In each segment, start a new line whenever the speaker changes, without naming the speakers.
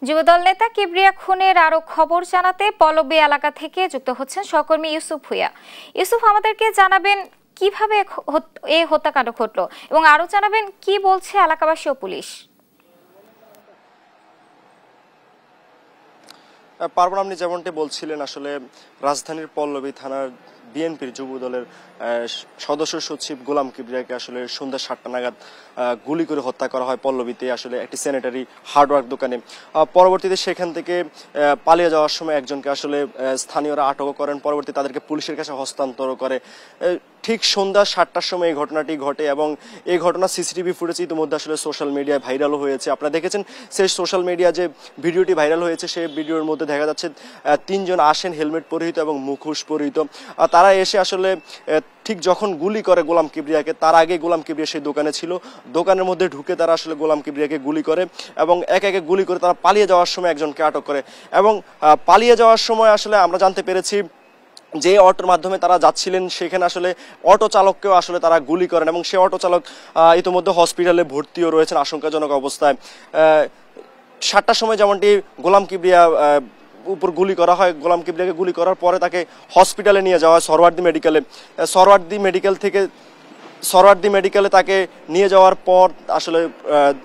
যুবদল নেতা কিবরিয়া খুনের আরো খবর জানাতে পল্লবী এলাকা থেকে যুক্ত হচ্ছেন সহকর্মী ইউসুফ ভুঁইয়া। ইউসুফ, আমাদেরকে জানাবেন কিভাবে এই হত্যাকাণ্ড ঘটলো এবং আরো জানাবেন কি বলছে এলাকাবাসী ও পুলিশ।
পারবেন, আপনি যেমনটি বলছিলেন, আসলে রাজধানীর পল্লবী থানার বিএনপির যুবদলের সদস্য সচিব গোলাম কিবরিয়াকে আসলে সন্ধ্যা 7টা নাগাদ গুলি করে হত্যা করা হয় পল্লবীতে আসলে একটি স্যানিটারি হার্ডওয়্যার দোকানে। পরবর্তীতে সেখান থেকে পালিয়ে যাওয়ার সময় একজনকে আসলে স্থানীয়রা আটক করেন, পরবর্তীতে তাদেরকে পুলিশের কাছে হস্তান্তর করে। ঠিক সন্ধ্যা 7টার সময় এই ঘটনাটি ঘটে এবং এই ঘটনা সিসিটিভি ফুটেজ ইতিমধ্যে আসলে সোশ্যাল মিডিয়ায় ভাইরালও হয়েছে। আপনারা দেখেছেন সেই সোশ্যাল মিডিয়া যে ভিডিওটি ভাইরাল হয়েছে, সেই ভিডিওর মধ্যে দেখা যাচ্ছে 3 জন আসেন হেলমেট পরিহিত এবং মুখোশ পরিহিত। তারা এসে আসলে ঠিক যখন গুলি করে গোলাম কিবরিয়াকে, তার আগে গোলাম কিবরিয়া সেই দোকানে ছিল, দোকানের মধ্যে ঢুকে তারা আসলে গোলাম কিবরিয়াকে গুলি করে এবং একে একে গুলি করে তারা পালিয়ে যাওয়ার সময় একজনকে আটক করে। এবং পালিয়ে যাওয়ার সময় আসলে আমরা জানতে পেরেছি যে অটোর মাধ্যমে তারা যাচ্ছিলেন সেখানে আসলে অটো চালককেও আসলে তারা গুলি করেন এবং সে অটো চালক ইতিমধ্যে হসপিটালে ভর্তিও রয়েছেন আশঙ্কাজনক অবস্থায়। 7টার সময় যেমনটি গোলাম কিবরিয়া উপর গুলি করা হয়, গোলাম কিবরিয়াকে গুলি করার পরে তাকে হসপিটালে নিয়ে যাওয়া হয় সরওয়ার্দী মেডিকেলে। সরওয়ার্দী মেডিকেলে তাকে নিয়ে যাওয়ার পর আসলে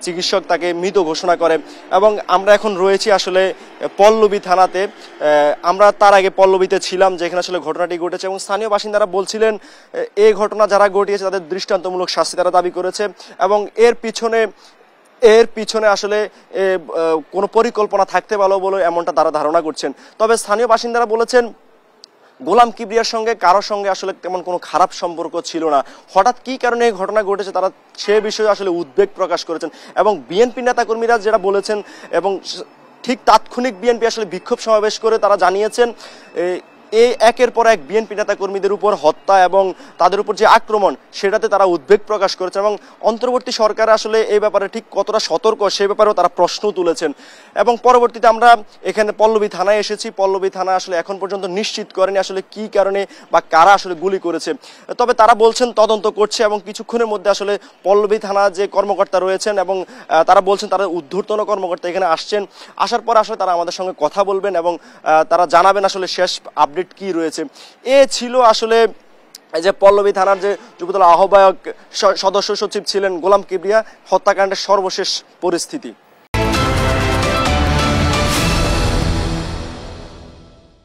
চিকিৎসক তাকে মৃত ঘোষণা করে এবং আমরা এখন রয়েছি আসলে পল্লবী থানাতে। আমরা তার আগে পল্লবীতে ছিলাম যেখানে আসলে ঘটনাটি ঘটেছে এবং স্থানীয় বাসিন্দারা বলছিলেন এই ঘটনা যারা ঘটিয়েছে তাদের দৃষ্টান্তমূলক শাস্তি তারা দাবি করেছে এবং এর পিছনে আসলে কোনো পরিকল্পনা থাকতে পারলো বলে এমনটা তারা ধারণা করছেন। তবে স্থানীয় বাসিন্দারা বলেছেন গোলাম কিবরিয়ার সঙ্গে কারোর সঙ্গে আসলে তেমন কোনো খারাপ সম্পর্ক ছিল না, হঠাৎ কি কারণে এই ঘটনা ঘটেছে তারা সে বিষয়ে আসলে উদ্বেগ প্রকাশ করেছেন। এবং বিএনপি নেতাকর্মীরা যেটা বলেছেন এবং ঠিক তাৎক্ষণিক বিএনপি আসলে বিক্ষোভ সমাবেশ করে তারা জানিয়েছেন এই একের পর এক বিএনপি নেতাকর্মীদের উপর হত্যা এবং তাদের উপর যে আক্রমণ সেটাতে তারা উদ্বেগ প্রকাশ করেছেন এবং অন্তর্বর্তী সরকার আসলে এই ব্যাপারে ঠিক কতটা সতর্ক সে ব্যাপারেও তারা প্রশ্ন তুলেছেন। এবং পরবর্তীতে আমরা এখানে পল্লবী থানায় এসেছি, পল্লবী থানা আসলে এখন পর্যন্ত নিশ্চিত করেনি আসলে কি কারণে বা কারা আসলে গুলি করেছে, তবে তারা বলছেন তদন্ত করছে এবং কিছুক্ষণের মধ্যে আসলে পল্লবী থানা যে কর্মকর্তা রয়েছেন এবং তারা বলছেন তারা ঊর্ধ্বতন কর্মকর্তা এখানে আসছেন, আসার পর আসলে তারা আমাদের সঙ্গে কথা বলবেন এবং তারা জানাবেন আসলে শেষ আপডেট কি রয়েছে। এ ছিল আসলে যে পল্লবী থানার যে যুবদল আহ্বায়ক সদস্য সচিব ছিলেন গোলাম কিবরিয়া হত্যাকাণ্ডের সর্বশেষ পরিস্থিতি।